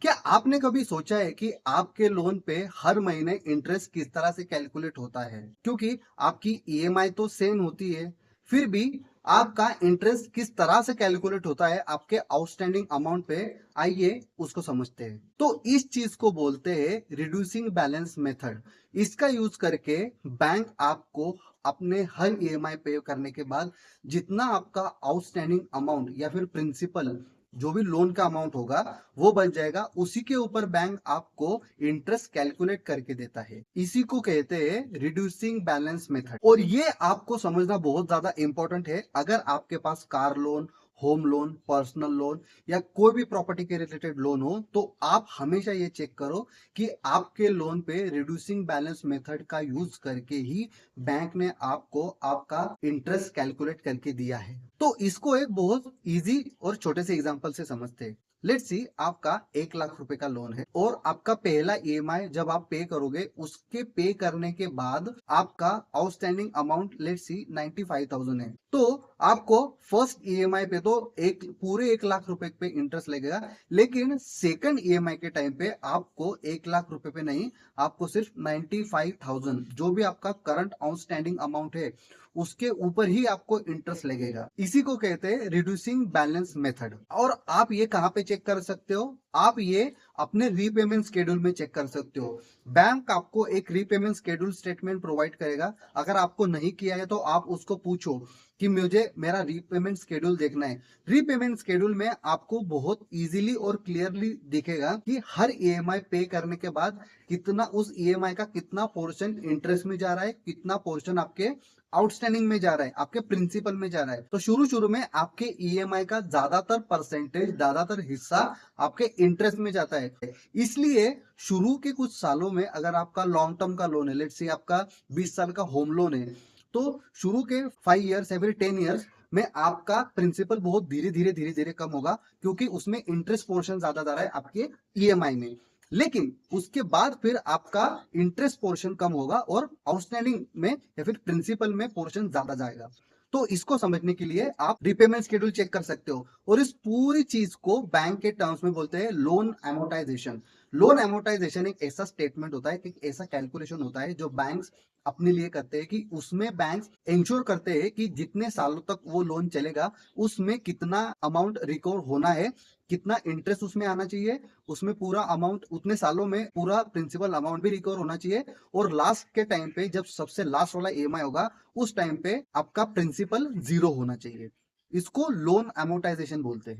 क्या आपने कभी सोचा है कि आपके लोन पे हर महीने इंटरेस्ट किस तरह से कैलकुलेट होता है? क्योंकि आपकी ईएमआई तो सेम होती है, फिर भी आपका इंटरेस्ट किस तरह से कैलकुलेट होता है आपके आउटस्टैंडिंग अमाउंट पे, आइए उसको समझते हैं। तो इस चीज को बोलते हैं रिड्यूसिंग बैलेंस मेथड। इसका यूज करके बैंक आपको अपने हर ईएमआई पे करने के बाद जितना आपका आउटस्टैंडिंग अमाउंट या फिर प्रिंसिपल जो भी लोन का अमाउंट होगा वो बन जाएगा, उसी के ऊपर बैंक आपको इंटरेस्ट कैलकुलेट करके देता है। इसी को कहते हैं रिड्यूसिंग बैलेंस मेथड। और ये आपको समझना बहुत ज्यादा इंपॉर्टेंट है। अगर आपके पास car loan, home loan, personal loan या कोई भी प्रॉपर्टी के रिलेटेड लोन हो, तो आप हमेशा ये चेक करो कि आपके लोन पे रिड्यूसिंग बैलेंस मेथड का यूज करके ही बैंक ने आपको आपका इंटरेस्ट कैलकुलेट करके दिया है। तो इसको एक बहुत इजी और छोटे से एग्जांपल से समझते हैं। लेट्स सी आपका 1 लाख रुपए का लोन है और आपका पहला ईएमआई जब आप पे करोगे, उसके पे करने के बाद आपका आउटस्टैंडिंग अमाउंट लेट्स सी 95,000 है। तो आपको फर्स्ट ईएमआई पे तो एक पूरे 1 लाख रुपए पे इंटरेस्ट लगेगा, लेकिन सेकंड ईएमआई के टाइम पे आपको 1 लाख रुपए पे नहीं, आपको सिर्फ 95,000 जो भी आपका करंट आउटस्टैंडिंग अमाउंट है उसके ऊपर ही आपको इंटरेस्ट लगेगा। इसी को कहते हैं रिड्यूसिंग बैलेंस मेथड। और आप ये कहां पे चेक कर सकते हो? आप ये अपने रीपेमेंट शेड्यूल में चेक कर सकते हो। बैंक आपको एक रीपेमेंट शेड्यूल स्टेटमेंट प्रोवाइड करेगा। अगर आपको नहीं किया है तो आप उसको पूछो कि मुझे मेरा रीपेमेंट शेड्यूल देखना है। रीपेमेंट शेड्यूल में आपको बहुत इजीली और क्लियरली दिखेगा कि हर ईएमआई पे करने के बाद कितना उस ईएमआई का कितना पोर्शन इंटरेस्ट में जा रहा है, कितना पोर्शन आपके आउटस्टैंडिंग में जा रहा है, आपके प्रिंसिपल में जा रहा है। तो शुरू शुरू में आपके ईएमआई का ज्यादातर परसेंटेज, ज्यादातर हिस्सा आपके इंटरेस्ट में जाता है। इसलिए शुरू के कुछ सालों में अगर आपका लॉन्ग टर्म का लोन है, लेट्स से आपका 20 साल का होम लोन है, तो शुरू के 5 ईयर्स या फिर 10 ईयर्स में आपका प्रिंसिपल बहुत धीरे धीरे कम होगा, क्योंकि उसमें इंटरेस्ट पोर्शन ज्यादा जा रहा है आपके ईएमआई में। लेकिन उसके बाद फिर आपका इंटरेस्ट पोर्शन कम होगा और आउटस्टैंडिंग में या फिर प्रिंसिपल में पोर्शन ज्यादा जाएगा। तो इसको समझने के लिए आप रिपेमेंट शेड्यूल चेक कर सकते हो। और इस पूरी चीज को बैंक के टर्म्स में बोलते हैं लोन एमोटाइजेशन। लोन एमोटाइजेशन एक ऐसा स्टेटमेंट होता है, एक ऐसा कैलकुलेशन होता है जो बैंक्स अपने लिए करते हैं, कि उसमें बैंक्स इंश्योर करते हैं कि जितने सालों तक वो लोन चलेगा उसमें कितना अमाउंट रिकवर होना है, कितना इंटरेस्ट उसमें आना चाहिए, उसमें पूरा अमाउंट उतने सालों में पूरा प्रिंसिपल अमाउंट भी रिकवर होना चाहिए, और लास्ट के टाइम पे जब सबसे लास्ट वाला ईएमआई होगा उस टाइम पे आपका प्रिंसिपल जीरो होना चाहिए। इसको लोन एमोटाइजेशन बोलते हैं।